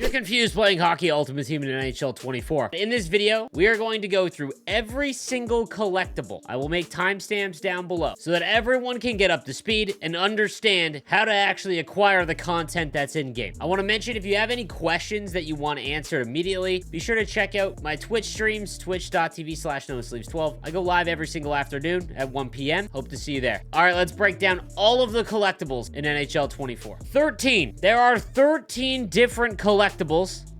You're confused playing Hockey Ultimate Team in NHL 24. In this video, we are going to go through every single collectible. I will make timestamps down below so that everyone can get up to speed and understand how to actually acquire the content that's in-game. I want to mention, if you have any questions that you want answered immediately, be sure to check out my Twitch streams, twitch.tv/NoSleeves12. I go live every single afternoon at 1 p.m. Hope to see you there. All right, let's break down all of the collectibles in NHL 24. 13. There are 13 different collectibles,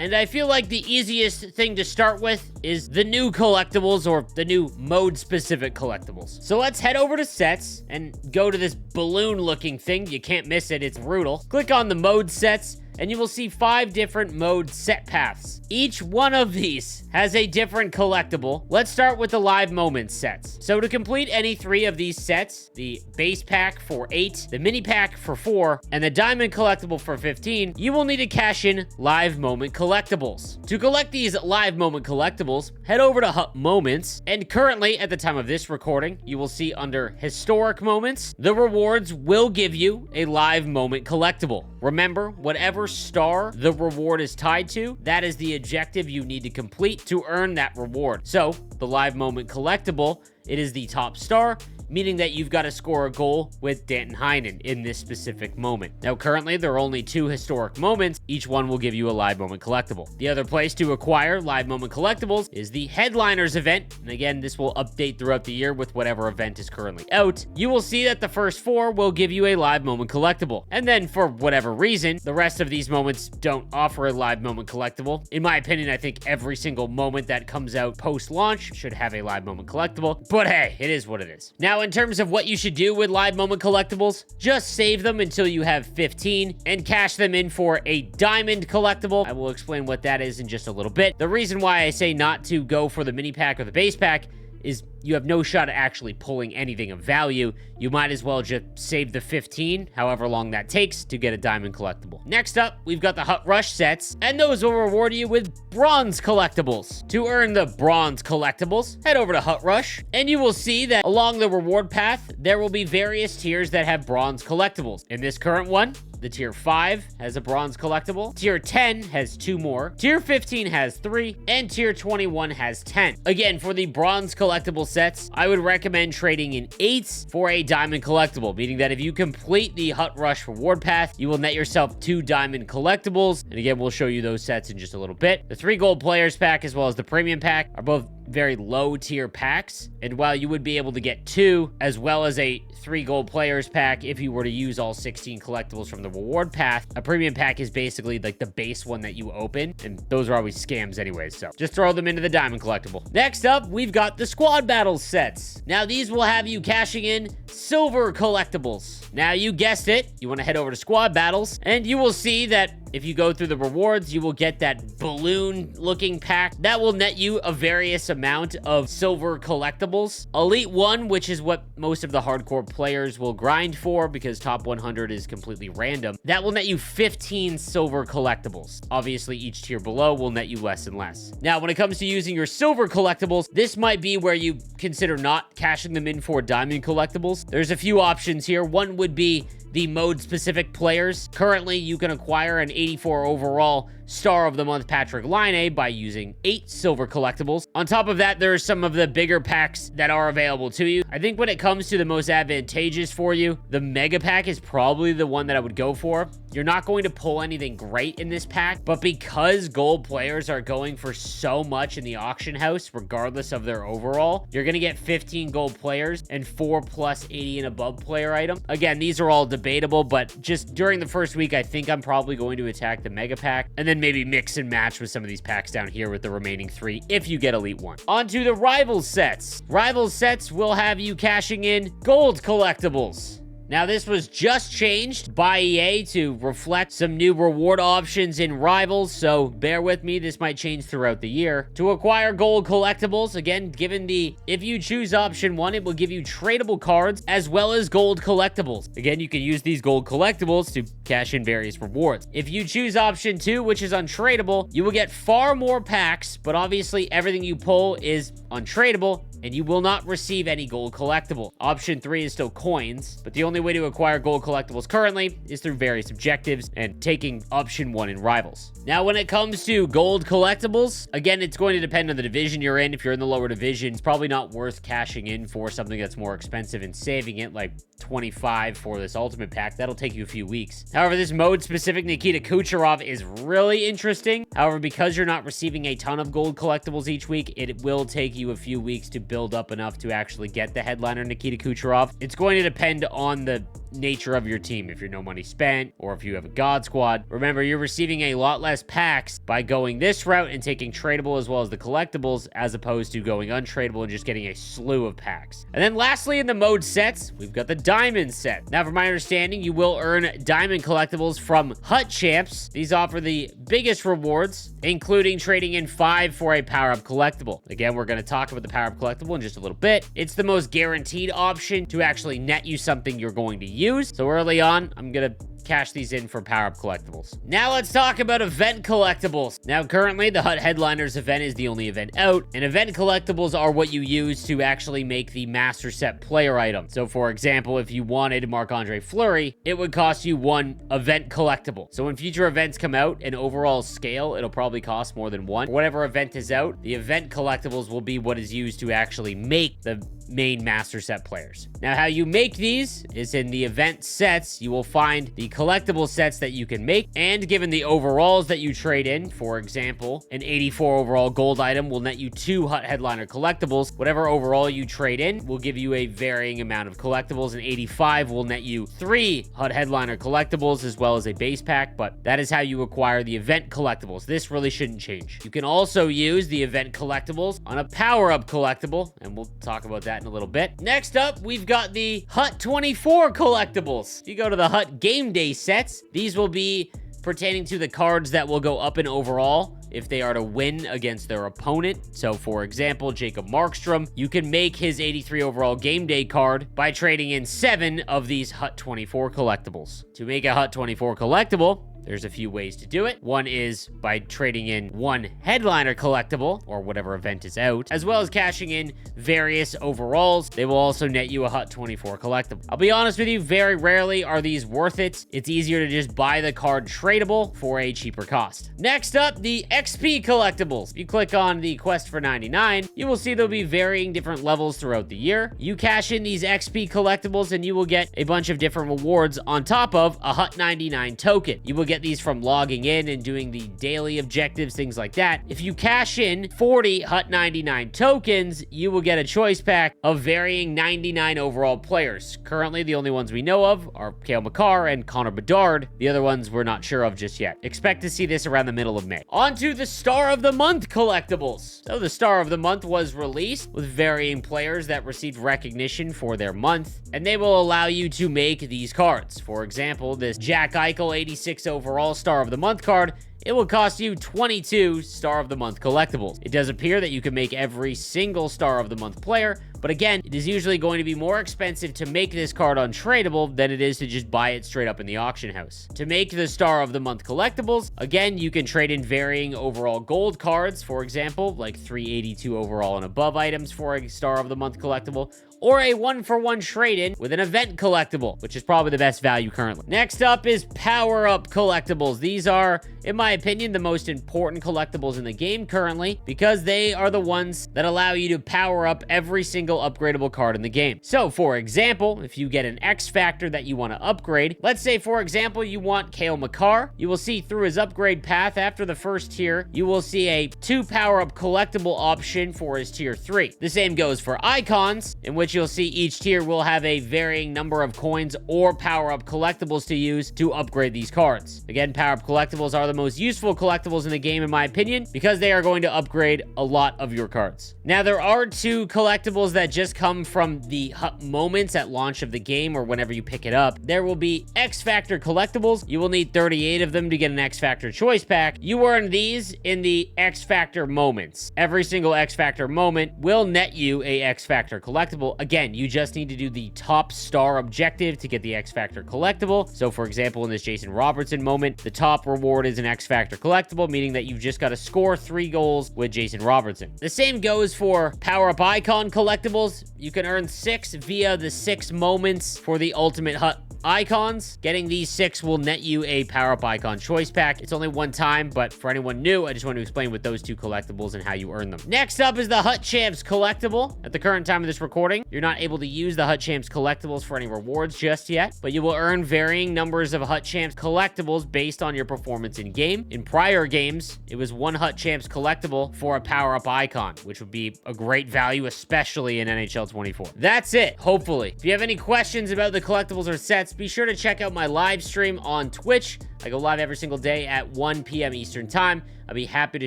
and I feel like the easiest thing to start with is the new collectibles, or the new mode-specific collectibles. So let's head over to sets and go to this balloon-looking thing. You can't miss it, it's brutal. Click on the mode sets, and you will see 5 different mode set paths. Each one of these has a different collectible. Let's start with the live moments sets. So to complete any 3 of these sets, the base pack for 8, the mini pack for 4, and the diamond collectible for 15, you will need to cash in live moment collectibles. To collect these live moment collectibles, head over to Hut Moments, and currently, at the time of this recording, you will see under Historic Moments, the rewards will give you a live moment collectible. Remember, whatever star the reward is tied to, that is the objective you need to complete to earn that reward. So, the live moment collectible, it is the top star, meaning that you've got to score a goal with Danton Heinen in this specific moment. Now, currently, there are only 2 historic moments. Each one will give you a live moment collectible. The other place to acquire live moment collectibles is the Headliners event. And again, this will update throughout the year with whatever event is currently out. You will see that the first 4 will give you a live moment collectible. And then, for whatever reason, the rest of these moments don't offer a live moment collectible. In my opinion, I think every single moment that comes out post-launch should have a live moment collectible. But hey, it is what it is. Now, in terms of what you should do with live moment collectibles, just save them until you have 15 and cash them in for a diamond collectible. I will explain what that is in just a little bit. The reason why I say not to go for the mini pack or the base pack is you have no shot at actually pulling anything of value. You might as well just save the 15, however long that takes, to get a diamond collectible. Next up, we've got the Hut Rush sets, and those will reward you with bronze collectibles. To earn the bronze collectibles, head over to Hut Rush, and you will see that along the reward path, there will be various tiers that have bronze collectibles. In this current one, the tier 5 has a bronze collectible, tier 10 has 2 more, tier 15 has 3, and tier 21 has 10. Again, for the bronze collectible sets, I would recommend trading in 8s for a diamond collectible, meaning that if you complete the Hut Rush reward path, you will net yourself 2 diamond collectibles. And again, we'll show you those sets in just a little bit. The 3 gold players pack as well as the premium pack are both very low tier packs, and while you would be able to get 2 as well as a 3 gold players pack if you were to use all 16 collectibles from the reward path, a premium pack is basically like the base one that you open, and those are always scams anyways, so just throw them into the diamond collectible. Next up, we've got the squad battles sets. Now these will have you cashing in silver collectibles. Now you guessed it, you want to head over to squad battles, and you will see that if you go through the rewards, you will get that balloon looking pack that will net you a various amount of silver collectibles. Elite 1, which is what most of the hardcore players will grind for because top 100 is completely random, that will net you 15 silver collectibles. Obviously, each tier below will net you less and less. Now, when it comes to using your silver collectibles, this might be where you consider not cashing them in for diamond collectibles. There's a few options here. One would be the mode-specific players. Currently, you can acquire an 84 overall Star of the Month Patrick Laine by using 8 silver collectibles. On top of that, there are some of the bigger packs that are available to you. I think when it comes to the most advantageous for you, the Mega Pack is probably the one that I would go for. You're not going to pull anything great in this pack, but because gold players are going for so much in the auction house, regardless of their overall, you're going to get 15 gold players and 4 plus 80 and above player item. Again, these are all debatable, but just during the first week, I think I'm probably going to attack the Mega Pack, and then maybe mix and match with some of these packs down here with the remaining 3 if you get Elite 1. On to the Rivals sets. Rivals sets will have you cashing in gold collectibles. Now, this was just changed by EA to reflect some new reward options in Rivals, so bear with me, this might change throughout the year. To acquire gold collectibles, again, if you choose option 1, it will give you tradable cards as well as gold collectibles. Again, you can use these gold collectibles to cash in various rewards. If you choose option 2, which is untradeable, you will get far more packs, but obviously everything you pull is untradeable, and you will not receive any gold collectible. Option 3 is still coins, but the only way to acquire gold collectibles currently is through various objectives and taking option 1 in rivals. Now, when it comes to gold collectibles, again, it's going to depend on the division you're in. If you're in the lower division, it's probably not worth cashing in for something that's more expensive and saving it, like 25 for this ultimate pack. That'll take you a few weeks. However, this mode-specific Nikita Kucherov is really interesting. However, because you're not receiving a ton of gold collectibles each week, it will take you a few weeks to build up enough to actually get the headliner Nikita Kucherov. It's going to depend on the nature of your team. If you're no money spent, or if you have a god squad. Remember, you're receiving a lot less packs by going this route and taking tradable as well as the collectibles, as opposed to going untradable and just getting a slew of packs. And then lastly, in the mode sets, we've got the diamond set. Now, from my understanding, you will earn diamond collectibles from Hut Champs. These offer the biggest rewards, including trading in 5 for a power-up collectible. Again, we're going to talk about the power-up collectible in just a little bit. It's the most guaranteed option to actually net you something you're going to use. So early on, I'm going to cash these in for power-up collectibles. Now let's talk about event collectibles. Now currently the Hut Headliners event is the only event out, and event collectibles are what you use to actually make the master set player item. So for example, if you wanted Marc-Andre Fleury, it would cost you 1 event collectible. So when future events come out, in overall scale, it'll probably cost more than 1. For whatever event is out, the event collectibles will be what is used to actually make the main master set players. Now, how you make these is in the event sets. You will find the collectible sets that you can make, and given the overalls that you trade in, for example, an 84 overall gold item will net you 2 Hut Headliner collectibles. Whatever overall you trade in will give you a varying amount of collectibles. An 85 will net you 3 Hut Headliner collectibles as well as a base pack, but that is how you acquire the event collectibles. This really shouldn't change. You can also use the event collectibles on a power-up collectible, and we'll talk about that in a little bit. Next up, we've got the Hut 24 collectibles. If you go to the Hut Game Day sets, these will be pertaining to the cards that will go up in overall if they are to win against their opponent. So for example, Jacob Markstrom, you can make his 83 overall game day card by trading in 7 of these Hut 24 collectibles. To make a Hut 24 collectible, there's a few ways to do it. One is by trading in 1 headliner collectible, or whatever event is out, as well as cashing in various overalls. They will also net you a Hut 24 collectible. I'll be honest with you, very rarely are these worth it. It's easier to just buy the card tradable for a cheaper cost. Next up, the XP collectibles. If you click on the Quest for 99, you will see there'll be varying different levels throughout the year. You cash in these XP collectibles and you will get a bunch of different rewards on top of a Hut 99 token. You will get these from logging in and doing the daily objectives, things like that. If you cash in 40 Hut 99 tokens, you will get a choice pack of varying 99 overall players. Currently, the only ones we know of are Cale Makar and Connor Bedard. The other ones we're not sure of just yet. Expect to see this around the middle of May. On to the Star of the Month collectibles. So the Star of the Month was released with varying players that received recognition for their month, and they will allow you to make these cards. For example, this Jack Eichel 86 overall Star of the Month card, it will cost you 22 Star of the Month collectibles. It does appear that you can make every single Star of the Month player, but again, it is usually going to be more expensive to make this card untradeable than it is to just buy it straight up in the auction house. To make the Star of the Month collectibles, again, you can trade in varying overall gold cards, for example, like 382 overall and above items for a Star of the Month collectible, or a 1-for-1 trade-in with an event collectible, which is probably the best value currently. Next up is power-up collectibles. These are, in my opinion, the most important collectibles in the game currently, because they are the ones that allow you to power up every single upgradable card in the game. So, for example, if you get an X Factor that you want to upgrade, let's say, for example, you want Cale Makar, you will see through his upgrade path after the first tier, you will see a 2 power-up collectible option for his tier 3. The same goes for icons, in which you'll see each tier will have a varying number of coins or power-up collectibles to use to upgrade these cards. Again, power-up collectibles are the most useful collectibles in the game, in my opinion, because they are going to upgrade a lot of your cards. Now, there are 2 collectibles that just come from the Hut moments at launch of the game or whenever you pick it up. There will be X Factor collectibles. You will need 38 of them to get an X Factor choice pack. You earn these in the X Factor moments. Every single X Factor moment will net you a X Factor collectible again, you just need to do the top star objective to get the X Factor collectible. So for example, in this Jason Robertson moment, the top reward is an X Factor collectible, meaning that you've just got to score 3 goals with Jason Robertson. The same goes for power-up icon collectibles. You can earn 6 via the 6 moments for the ultimate hut icons. Getting these 6 will net you a power-up icon choice pack. It's only one time, but for anyone new, I just want to explain with those 2 collectibles and how you earn them. Next up is the Hut Champs collectible. At the current time of this recording, you're not able to use the Hut Champs collectibles for any rewards just yet, but you will earn varying numbers of Hut Champs collectibles based on your performance in game. In prior games, it was 1 Hut Champs collectible for a power-up icon, which would be a great value, especially in NHL 24. That's it, hopefully. If you have any questions about the collectibles or sets, be sure to check out my live stream on Twitch. I go live every single day at 1 p.m. Eastern Time. I'll be happy to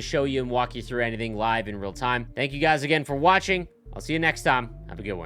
show you and walk you through anything live in real time. Thank you guys again for watching. I'll see you next time. Have a good one.